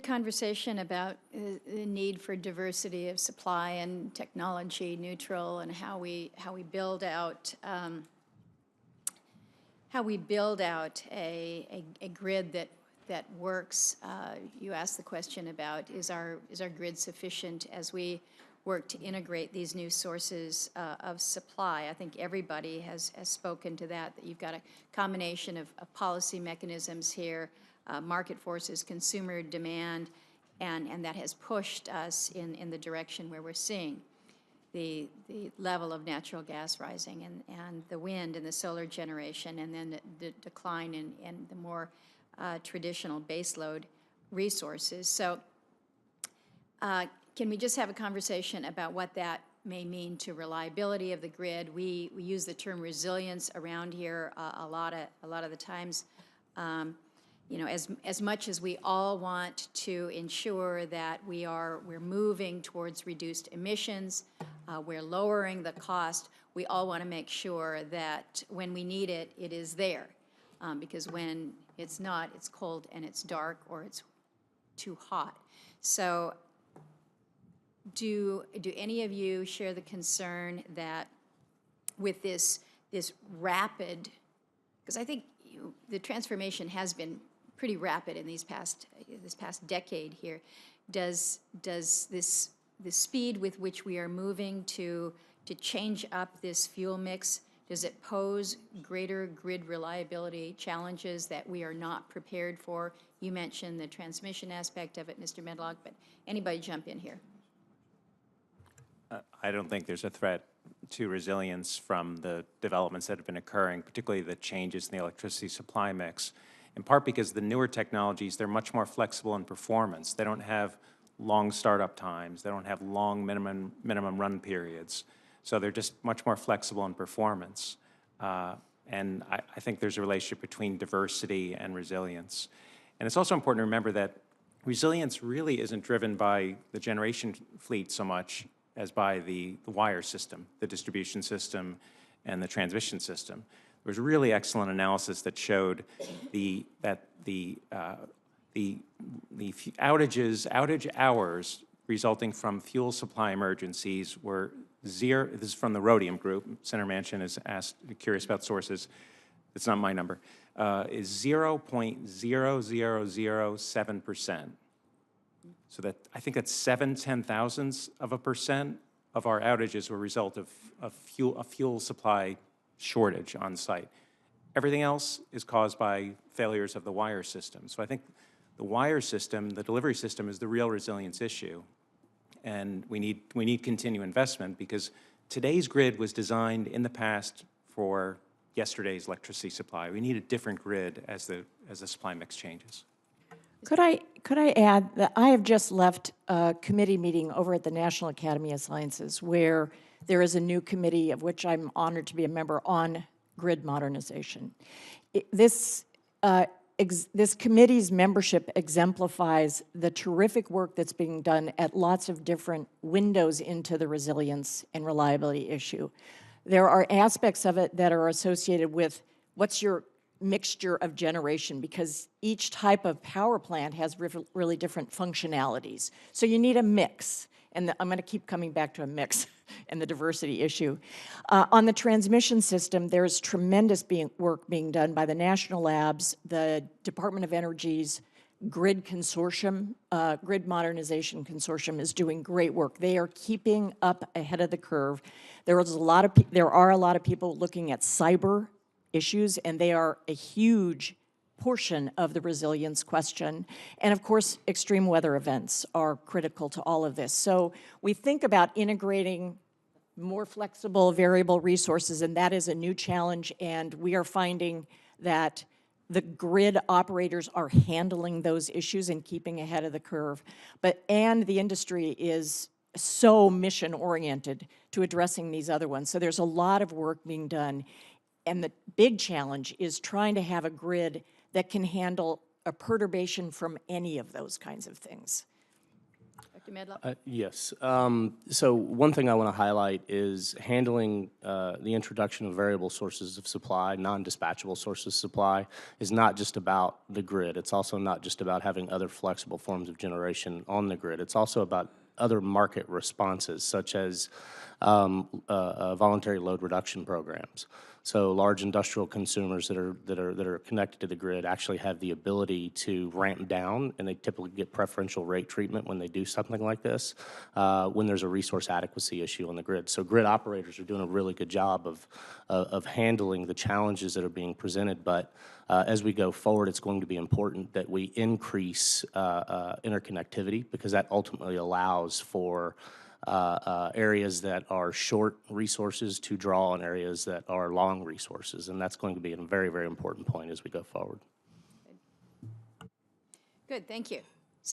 Conversation about the need for diversity of supply and technology neutral, and how we build out a grid that works. You asked the question about is our grid sufficient as we work to integrate these new sources of supply. I think everybody has spoken to that you've got a combination of policy mechanisms here, market forces, consumer demand, and that has pushed us in the direction where we're seeing the level of natural gas rising, and the wind and the solar generation, and then the decline in the more traditional baseload resources. So can we just have a conversation about what that may mean to reliability of the grid? We use the term resilience around here a lot of the times. You know, as much as we all want to ensure that we're moving towards reduced emissions, we're lowering the cost, we all want to make sure that when we need it, it is there. Because when it's not, it's cold and it's dark, or it's too hot. So do any of you share the concern that with this rapid, because I think the transformation has been pretty rapid in this past decade here, does the speed with which we are moving to change up this fuel mix, does it pose greater grid reliability challenges that we are not prepared for? You mentioned the transmission aspect of it, Mr. Medlock, but anybody jump in here. I don't think there's a threat to resilience from the developments that have been occurring, particularly the changes in the electricity supply mix, in part because the newer technologies, they're much more flexible in performance. They don't have long startup times. They don't have long minimum run periods. So they're just much more flexible in performance. And I think there's a relationship between diversity and resilience. And it's also important to remember that resilience really isn't driven by the generation fleet so much as by the wire system, the distribution system, and the transmission system. There was really excellent analysis that showed that the outage hours resulting from fuel supply emergencies were zero. This is from the Rhodium Group. Senator Manchin is curious about sources. It's not my number. Is 0.0007%. So that I think that's 0.7% of our outages were a result of a fuel supply shortage on site. Everything else is caused by failures of the wire system. So I think the wire system, the delivery system, is the real resilience issue. And we need continued investment, because today's grid was designed in the past for yesterday's electricity supply. We need a different grid as the supply mix changes. Could I add that I have just left a committee meeting over at the National Academy of Sciences, where there is a new committee of which I'm honored to be a member on grid modernization. This committee's membership exemplifies the terrific work that's being done at lots of different windows into the resilience and reliability issue. There are aspects of it that are associated with what's your mixture of generation, because each type of power plant has really different functionalities. So you need a mix, and I'm going to keep coming back to a mix and the diversity issue. On the transmission system, there's tremendous work being done by the national labs, the Department of Energy's Grid Consortium, Grid Modernization Consortium is doing great work. They are keeping up ahead of the curve. There are a lot of people looking at cyber issues, and they are a huge portion of the resilience question. And of course, extreme weather events are critical to all of this. So we think about integrating more flexible variable resources, and that is a new challenge, and we are finding that the grid operators are handling those issues and keeping ahead of the curve. And the industry is so mission-oriented to addressing these other ones. So there's a lot of work being done. And the big challenge is trying to have a grid that can handle a perturbation from any of those kinds of things. Dr. Medlock? Yes. So one thing I want to highlight is handling the introduction of variable sources of supply, non-dispatchable sources of supply, is not just about the grid. It's also not just about having other flexible forms of generation on the grid. It's also about other market responses, such as voluntary load reduction programs. So large industrial consumers that are connected to the grid actually have the ability to ramp down, and they typically get preferential rate treatment when they do something like this, when there's a resource adequacy issue on the grid. So grid operators are doing a really good job of handling the challenges that are being presented. But as we go forward, it's going to be important that we increase interconnectivity, because that ultimately allows for areas that are short resources to draw on areas that are long resources, and that's going to be a very, very important point as we go forward. Good, thank you.